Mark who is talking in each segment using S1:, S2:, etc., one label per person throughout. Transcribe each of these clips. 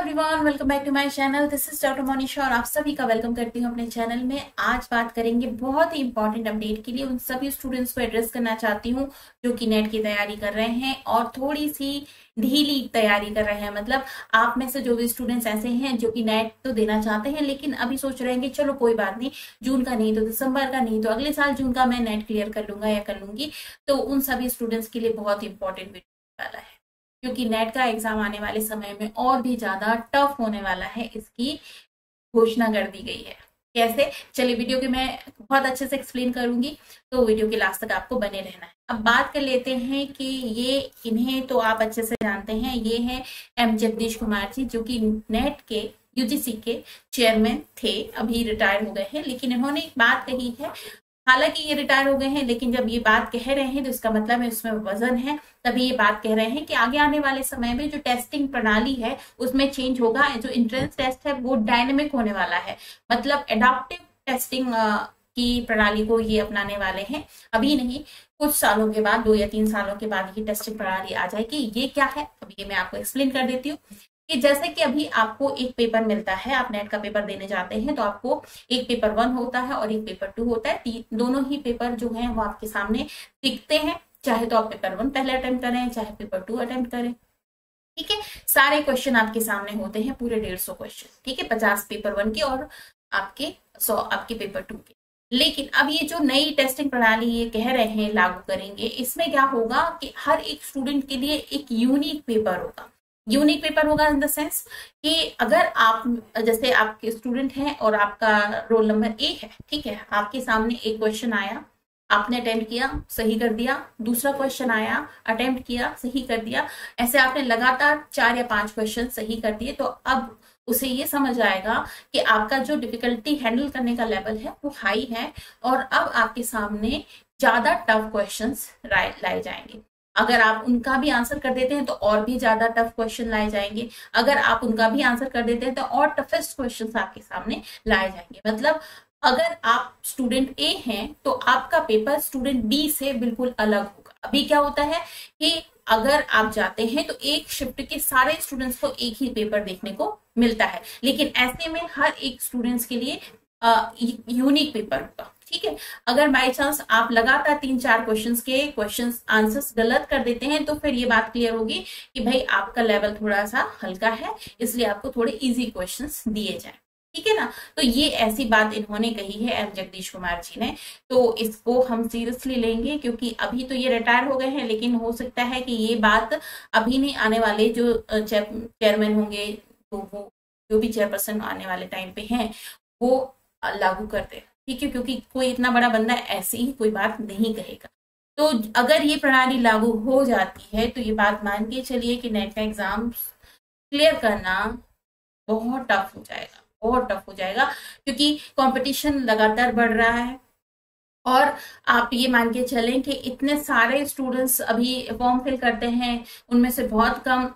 S1: Everyone, welcome back to my channel. This is doctor Monisha और आप सभी का वेलकम करती हूँ अपने चैनल में। आज बात करेंगे बहुत ही इंपॉर्टेंट अपडेट के लिए उन सभी स्टूडेंट्स को एड्रेस करना चाहती हूँ जो कि नेट की तैयारी कर रहे हैं और थोड़ी सी ढीली तैयारी कर रहे हैं। मतलब आप में से जो भी स्टूडेंट्स ऐसे हैं जो कि नेट तो देना चाहते हैं लेकिन अभी सोच रहे हैं कि चलो कोई बात नहीं, जून का नहीं तो दिसंबर का नहीं तो अगले साल जून का मैं नेट क्लियर कर लूंगा या कर लूंगी। तो उन सभी स्टूडेंट्स के लिए बहुत इंपॉर्टेंट वीडियो वाला है क्योंकि नेट का एग्जाम आने वाले समय में और भी ज्यादा टफ होने वाला है, इसकी घोषणा कर दी गई है। कैसे, चलिए वीडियो के मैं बहुत अच्छे से एक्सप्लेन करूंगी, तो वीडियो के लास्ट तक आपको बने रहना है। अब बात कर लेते हैं कि इन्हें तो आप अच्छे से जानते हैं, ये हैं एम जगदीश कुमार जी जो कि नेट के यूजीसी के चेयरमैन थे, अभी रिटायर हो गए हैं। लेकिन इन्होंने एक बात कही है, हालांकि ये रिटायर हो गए हैं लेकिन जब ये बात कह रहे हैं तो इसका मतलब है उसमें वजन है, तभी ये बात कह रहे हैं कि आगे आने वाले समय में जो टेस्टिंग प्रणाली है उसमें चेंज होगा। जो एंट्रेंस टेस्ट है वो डायनेमिक होने वाला है, मतलब एडाप्टिव टेस्टिंग की प्रणाली को ये अपनाने वाले हैं। अभी नहीं, कुछ सालों के बाद, 2 या 3 सालों के बाद ये टेस्टिंग प्रणाली आ जाएगी। ये क्या है अब ये मैं आपको एक्सप्लेन कर देती हूँ कि जैसे कि अभी आपको एक पेपर मिलता है, आप नेट का पेपर देने जाते हैं तो आपको एक पेपर 1 होता है और एक पेपर 2 होता है। दोनों ही पेपर जो हैं वो आपके सामने दिखते हैं, चाहे तो आप पेपर 1 पहले अटेम्प्ट करें चाहे पेपर 2 अटेम्प्ट करें। ठीक है, सारे क्वेश्चन आपके सामने होते हैं, पूरे 150 क्वेश्चन। ठीक है, 50 पेपर 1 के और आपके 100 आपके पेपर 2 के। लेकिन अब ये जो नई टेस्टिंग प्रणाली ये कह रहे हैं लागू करेंगे, इसमें क्या होगा कि हर एक स्टूडेंट के लिए एक यूनिक पेपर होगा। यूनिक पेपर होगा इन द सेंस कि अगर आप, जैसे आपके स्टूडेंट हैं और आपका रोल नंबर ए है, ठीक है, आपके सामने एक क्वेश्चन आया, आपने अटेम्प्ट किया, सही कर दिया। दूसरा क्वेश्चन आया, अटेम्प्ट किया, सही कर दिया। ऐसे आपने लगातार 4 या 5 क्वेश्चन सही कर दिए, तो अब उसे ये समझ आएगा कि आपका जो डिफिकल्टी हैंडल करने का लेवल है वो हाई है और अब आपके सामने ज्यादा टफ क्वेश्चंस लाए जाएंगे। अगर आप उनका भी आंसर कर देते हैं तो और भी ज्यादा टफ क्वेश्चन लाए जाएंगे, अगर आप उनका भी आंसर कर देते हैं तो और टफेस्ट क्वेश्चंस आपके सामने लाए जाएंगे। मतलब अगर आप स्टूडेंट ए हैं तो आपका पेपर स्टूडेंट बी से बिल्कुल अलग होगा। अभी क्या होता है कि अगर आप जाते हैं तो एक शिफ्ट के सारे स्टूडेंट्स को एक ही पेपर देखने को मिलता है, लेकिन ऐसे में हर एक स्टूडेंट्स के लिए यूनिक पेपर होगा। ठीक है, अगर बाई चांस आप लगातार 3-4 क्वेश्चन आंसर्स गलत कर देते हैं तो फिर ये बात क्लियर होगी कि भाई आपका लेवल थोड़ा सा हल्का है, इसलिए आपको थोड़े इजी क्वेश्चंस दिए जाए। ठीक है ना, तो ये ऐसी बात इन्होंने कही है एम जगदीश कुमार जी ने, तो इसको हम सीरियसली लेंगे क्योंकि अभी तो ये रिटायर हो गए हैं लेकिन हो सकता है कि ये बात अभी नहीं, आने वाले जो चेयरमैन होंगे तो वो जो भी चेयरपर्सन आने वाले टाइम पे हैं वो लागू कर दे। ठीक है, क्योंकि कोई इतना बड़ा बंदा ऐसी ही कोई बात नहीं कहेगा। तो अगर ये प्रणाली लागू हो जाती है तो ये बात मान के चलिए कि नेट का एग्जाम क्लियर करना बहुत टफ हो जाएगा, बहुत टफ हो जाएगा क्योंकि कंपटीशन लगातार बढ़ रहा है। और आप ये मान के चलें कि इतने सारे स्टूडेंट्स अभी फॉर्म फिल करते हैं, उनमें से बहुत कम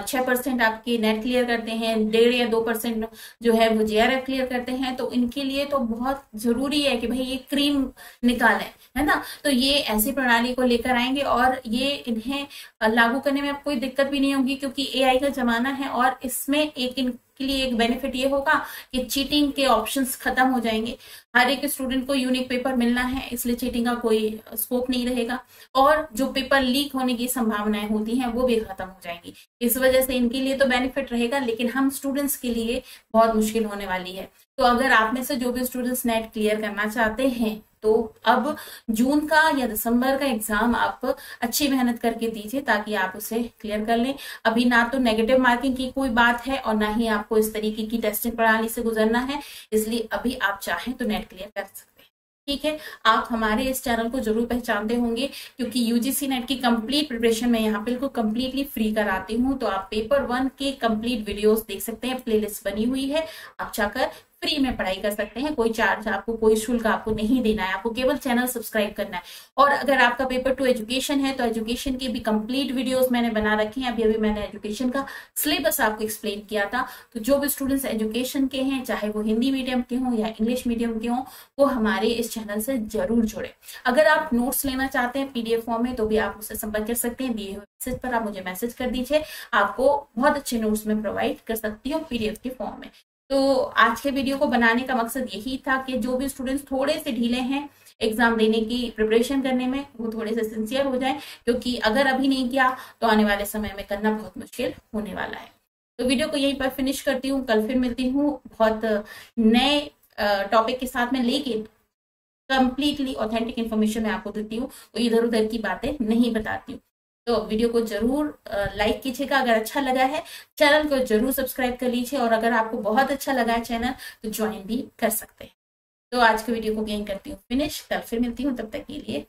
S1: 6% आपके नेट क्लियर करते हैं, 1.5 या 2% जो है वो JRF क्लियर करते हैं। तो इनके लिए तो बहुत जरूरी है कि भाई ये क्रीम निकालें, है ना। तो ये ऐसी प्रणाली को लेकर आएंगे और ये इन्हें लागू करने में कोई दिक्कत भी नहीं होगी क्योंकि AI का जमाना है और इसमें इनके लिए एक बेनिफिट ये होगा कि चीटिंग के ऑप्शंस खत्म हो जाएंगे। हर एक स्टूडेंट को यूनिक पेपर मिलना है, इसलिए चीटिंग का कोई स्कोप नहीं रहेगा और जो पेपर लीक होने की संभावनाएं होती हैं वो भी खत्म हो जाएंगी। इस वजह से इनके लिए तो बेनिफिट रहेगा, लेकिन हम स्टूडेंट्स के लिए बहुत मुश्किल होने वाली है। तो अगर आप में से जो भी स्टूडेंट्स नेट क्लियर करना चाहते हैं तो अब जून का या दिसंबर का एग्जाम आप अच्छी मेहनत करके दीजिए ताकि आप उसे क्लियर कर लें। अभी ना तो नेगेटिव मार्किंग की कोई बात है और ना ही आपको इस तरीके की टेस्टिंग प्रणाली से गुजरना है, इसलिए अभी आप चाहें तो नेट क्लियर कर सकते हैं। ठीक है, आप हमारे इस चैनल को जरूर पहचानते होंगे क्योंकि यूजीसी नेट की कंप्लीट प्रिपरेशन मैं यहाँ बिल्कुल कंप्लीटली फ्री कराती हूँ। तो आप पेपर 1 के कंप्लीट वीडियोस देख सकते हैं, प्लेलिस्ट बनी हुई है, आप जाकर फ्री में पढ़ाई कर सकते हैं। कोई चार्ज आपको, कोई शुल्क आपको नहीं देना है, आपको केवल चैनल सब्सक्राइब करना है। और अगर आपका पेपर 2 एजुकेशन है तो एजुकेशन के भी कंप्लीट वीडियोस मैंने बना रखे हैं। अभी मैंने एजुकेशन का सिलेबस आपको एक्सप्लेन किया था। तो जो भी स्टूडेंट्स एजुकेशन के हैं, चाहे वो हिंदी मीडियम के हों या इंग्लिश मीडियम के हों, वो हमारे इस चैनल से जरूर जुड़े। अगर आप नोट्स लेना चाहते हैं पीडीएफ फॉर्म में तो भी आप मुझसे संपर्क कर सकते हैं। दिए हुए मैसेज पर आप मुझे मैसेज कर दीजिए, आपको बहुत अच्छे नोट्स में प्रोवाइड कर सकती हूँ पीडीएफ के फॉर्म में। तो आज के वीडियो को बनाने का मकसद यही था कि जो भी स्टूडेंट्स थोड़े से ढीले हैं एग्जाम देने की प्रिपरेशन करने में, वो थोड़े से सिंसियर हो जाएं, क्योंकि अगर अभी नहीं किया तो आने वाले समय में करना बहुत मुश्किल होने वाला है। तो वीडियो को यहीं पर फिनिश करती हूँ, कल फिर मिलती हूँ बहुत नए टॉपिक के साथ में, लेकिन कंप्लीटली ऑथेंटिक इन्फॉर्मेशन मैं आपको देती हूँ, तो इधर उधर की बातें नहीं बताती हूँ। तो वीडियो को जरूर लाइक कीजिएगा, अगर अच्छा लगा है चैनल को जरूर सब्सक्राइब कर लीजिए, और अगर आपको बहुत अच्छा लगा है चैनल तो ज्वाइन भी कर सकते हैं। तो आज के वीडियो को यहीं करती हूँ फिनिश, कल फिर मिलती हूँ, तब तक के लिए